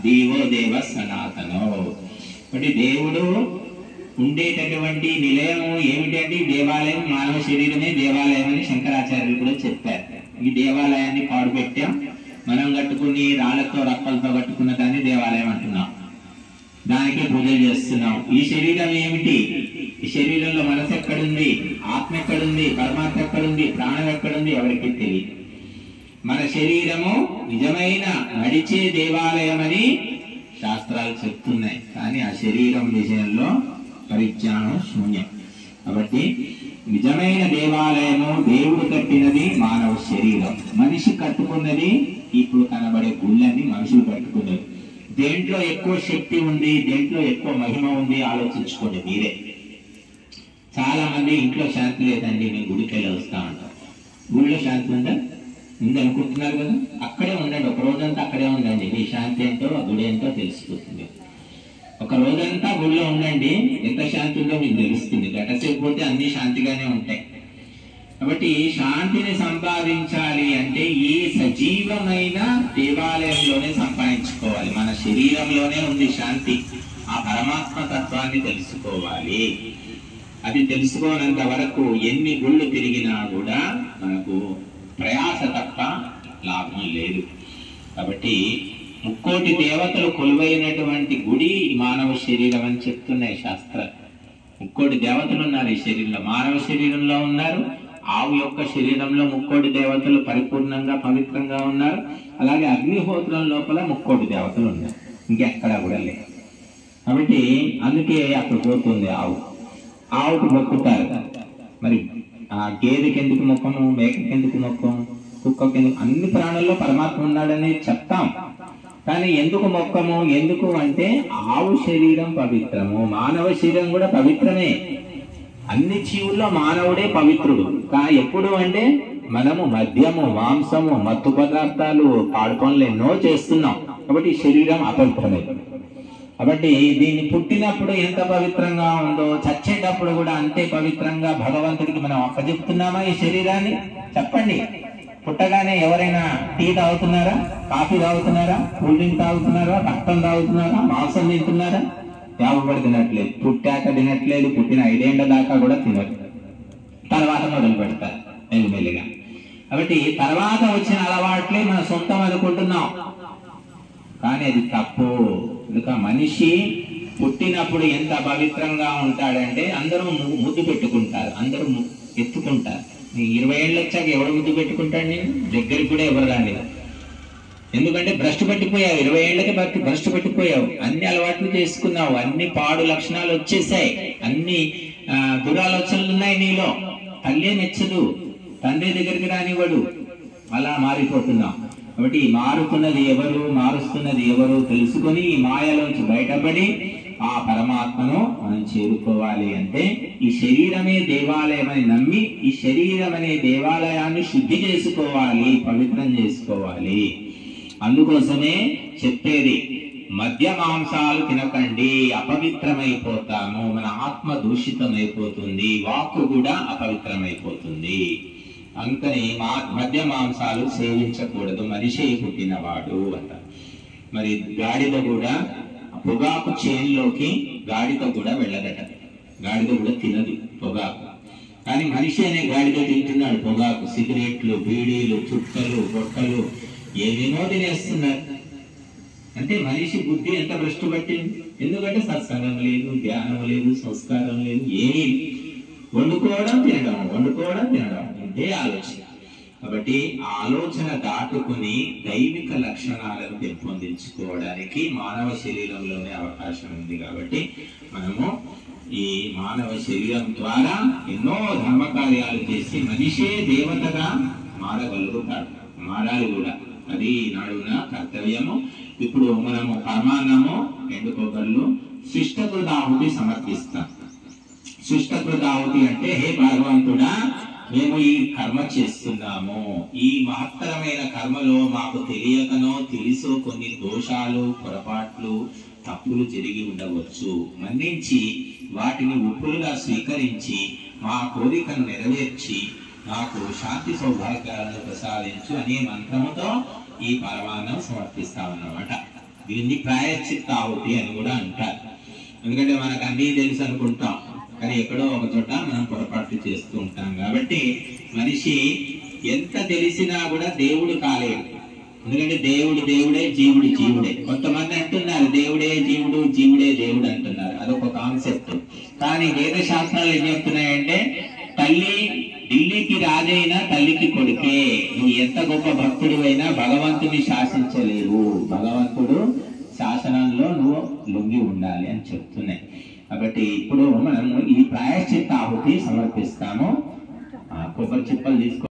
దేవో దేవ సనాతనో. అంటే దేవుడు ఉండేటటువంటి నిలయము ఏమిటంటే దేవాలయం, మానవ శరీరమే దేవాలయం అని శంకరాచార్యులు కూడా చెప్పారు. ఈ దేవాలయాన్ని పాడు పెట్టాం, మనం కట్టుకుని రాళ్లతో రప్పలతో కట్టుకున్న దాన్ని దేవాలయం అంటున్నాం, దానికే పూజలు చేస్తున్నాం. ఈ శరీరం ఏమిటి? ఈ శరీరంలో మనసు ఎక్కడుంది, ఆత్మ ఎక్కడుంది, పరమాత్మ ఎక్కడుంది, ప్రాణం ఎక్కడుంది, ఎవరికి తెలియదు. మన శరీరము నిజమైన నడిచే దేవాలయం అని శాస్త్రాలు చెప్తున్నాయి, కానీ ఆ శరీరం విషయంలో పరిజ్ఞానం శూన్యం. కాబట్టి నిజమైన దేవాలయము దేవుడు కట్టినది మానవ శరీరం, మనిషి కట్టుకున్నది ఇప్పుడు కనబడే గుళ్ళని మనుషులు కట్టుకున్నది. దేంట్లో ఎక్కువ శక్తి ఉంది, దేంట్లో ఎక్కువ మహిమ ఉంది ఆలోచించుకోండి మీరే. చాలా మంది ఇంట్లో శాంతి లేదండి, నేను గుడికి వెళ్ళి వస్తా ఉంటాను. గుడిలో శాంతి ఉందా? ఉంది అనుకుంటున్నారు కదా, అక్కడే ఉండండి, ఒక రోజంతా అక్కడే ఉండండి, మీ శాంతి ఏంటో గుడి ఏంటో తెలిసిపోతుంది. ఒక రోజంతా గుడిలో ఉండండి, ఎంత శాంతి ఉందో మీకు తెలుస్తుంది. గంటసేపు పోతే అన్ని శాంతిగానే ఉంటాయి. కాబట్టి శాంతిని సంపాదించాలి అంటే ఈ సజీవమైన దేవాలయంలోనే సంపాదించుకోవాలి. మన శరీరంలోనే ఉంది శాంతి. ఆ పరమాత్మ తత్వాన్ని తెలుసుకోవాలి. అది తెలుసుకోనంత వరకు ఎన్ని గుళ్ళు తిరిగినా కూడా మనకు ప్రయాస తప్ప లాభం లేదు. కాబట్టి 3,000,000 దేవతలు కొలువైనటువంటి గుడి మానవ శరీరం అని చెప్తున్నాయి శాస్త్రాలు. 3,000,000 దేవతలు ఉన్నారు ఈ శరీరంలో, మానవ శరీరంలో ఉన్నారు. ఆవు యొక్క శరీరంలో 3,000,000 దేవతలు పరిపూర్ణంగా పవిత్రంగా ఉన్నారు. అలాగే అగ్నిహోత్రం లోపల 3,000,000 దేవతలు ఉన్నారు, ఇంకెక్కడా కూడా లేదు. కాబట్టి అందుకే అక్కడ పోతుంది ఆవుకు మొక్కుతారు. మరి ఆ గేదెకి ఎందుకు మొక్కము, మేకకి ఎందుకు మొక్కము, కుక్కకి ఎందుకు? అన్ని ప్రాణుల్లో పరమాత్మ ఉన్నాడని చెప్తాం, కానీ ఎందుకు మొక్కము? ఎందుకు అంటే ఆవు శరీరం పవిత్రము, మానవ శరీరం కూడా పవిత్రమే. అన్ని జీవుల్లో మానవుడే పవిత్రుడు. ఎప్పుడు అంటే మనము మద్యము, మాంసము, మత్తు పదార్థాలు, పాడు పనులు ఎన్నో చేస్తున్నాం, కాబట్టి శరీరం అపవిత్రమే. కాబట్టి దీన్ని పుట్టినప్పుడు ఎంత పవిత్రంగా ఉందో చచ్చేటప్పుడు కూడా అంతే పవిత్రంగా భగవంతుడికి మనం అప్పచెప్తున్నామా ఈ శరీరాన్ని? చెప్పండి. పుట్టగానే ఎవరైనా టీ తాగుతున్నారా, కాఫీ తాగుతున్నారా, కూల్ డ్రింక్ తాగుతున్నారా, రక్తం తాగుతున్నారా, మాంసం తింటున్నారా? యావబడి తినట్లేదు. పుట్టాక తినట్లేదు, పుట్టిన 5 ఏళ్ల దాకా కూడా తినరు, తర్వాత మొదలు పెడతారు మెల్లిమెల్లిగా. కాబట్టి తర్వాత వచ్చిన అలవాట్లే మన సొంతం అనుకుంటున్నాం, కానీ అది తప్పు. ఇంకా మనిషి పుట్టినప్పుడు ఎంత పవిత్రంగా ఉంటాడంటే అందరూ ముద్దు పెట్టుకుంటారు, అందరూ ఎత్తుకుంటారు. 20 ఏళ్ళు వచ్చాక ఎవడు ముద్దు పెట్టుకుంటాడు? నేను దగ్గరికి కూడా ఎవరు రాలేదు. ఎందుకంటే భ్రష్టు పట్టిపోయావు, 20 ఏళ్ళకి భ్రష్టు పట్టిపోయావు, అన్ని అలవాట్లు చేసుకున్నావు, అన్ని పాడు లక్షణాలు వచ్చేసాయి, అన్ని దురాలోచనలు ఉన్నాయి నీలో. తల్లే మెచ్చదు, తండ్రి దగ్గరికి రానివ్వడు, అలా మారిపోతున్నావు. కాబట్టి మారుతున్నది ఎవరు, మారుస్తున్నది ఎవరు తెలుసుకొని ఈ మాయలోంచి బయటపడి ఆ పరమాత్మను మనం చేరుకోవాలి అంటే ఈ శరీరమే దేవాలయం అని నమ్మి ఈ శరీరం అనే దేవాలయాన్ని శుద్ధి చేసుకోవాలి, పవిత్రం చేసుకోవాలి. అందుకోసమే చెప్పేది మద్య మాంసాలు తినకండి, అపవిత్రమైపోతాము, మన ఆత్మ దూషితమైపోతుంది, వాక్కు కూడా అపవిత్రమైపోతుంది. అందుకని మద్య మాంసాలు సేవించకూడదు, మనిషి పుట్టినవాడు అంట. మరి గాడిద కూడా పొగాకు చేనులోకి గాడిద కూడా వెళ్ళదట, గాడిద కూడా తినదు పొగాకు. కానీ మనిషి అనే గాడిద తింటున్నాడు పొగాకు, సిగరెట్లు, బీడీలు, చుక్కలు, బొట్టలు ఏమేమో తినేస్తున్నారు. అంటే మనిషి బుద్ధి ఎంత భ్రష్టు పట్టింది. ఎందుకంటే సత్సంగం లేదు, ధ్యానం లేదు, సంస్కారం లేదు, ఏమీ. వండుకోవడం తినడం, వండుకోవడం తినడం, ఇదే ఆలోచన. కాబట్టి ఆలోచన దాటుకుని దైవిక లక్షణాలను పెంపొందించుకోవడానికి మానవ శరీరంలోనే అవకాశం ఉంది. కాబట్టి మనము ఈ మానవ శరీరం ద్వారా ఎన్నో ధర్మ కార్యాలు చేసి మనిషే దేవతగా మారగలుగుతాడు, మారాలి కూడా. అది నాడున కర్తవ్యము. ఇప్పుడు మనము పరమాన్నము, ఎండుకొకళ్ళు, శిష్టకృతాహుతి సమర్పిస్తాం. శిష్టకృతాహుతి అంటే హే భగవంతుడా, మేము ఈ కర్మ చేస్తున్నాము, ఈ మహత్తరమైన కర్మలో మాకు తెలియకనో తెలిసో కొన్ని దోషాలు, పొరపాట్లు, తప్పులు జరిగి ఉండవచ్చు. మన్నించి వాటిని ఒప్పులుగా స్వీకరించి మా కోరికను నెరవేర్చి నాకు శాంతి సౌభాగ్యాలను ప్రసాదించు అనే మంత్రముతో ఈ పరమాన్నం సమర్పిస్తామన్నమాట. దీన్ని ప్రాయశ్చిత్త ఆహుతి అని కూడా అంటారు. ఎందుకంటే మనకు అన్నీ తెలుసు అనుకుంటాం, కానీ ఎక్కడో ఒక చోట మనం పొరపాటు చేస్తూ ఉంటాం. కాబట్టి మనిషి ఎంత తెలిసినా కూడా దేవుడు కాలేడు. ఎందుకంటే దేవుడు దేవుడే, జీవుడు జీవుడే. కొంతమంది అంటున్నారు దేవుడే జీవుడు, జీవుడే దేవుడు అంటున్నారు, అదొక కాన్సెప్ట్. కానీ వేద శాస్త్రాలు ఏం చెప్తున్నాయంటే తల్లి ఢిల్లీకి రాజైనా తల్లికి కొడుకే. నువ్వు ఎంత గొప్ప భక్తుడు అయినా భగవంతుని శాసించలేవు, భగవంతుడు శాసనంలో నువ్వు లొంగి ఉండాలి అని చెప్తున్నాయి. కాబట్టి ఇప్పుడు మనము ఈ ప్రాయశ్చిత్త ఆహుతి సమర్పిస్తాము. కొబ్బరి చిప్పలు తీసుకో.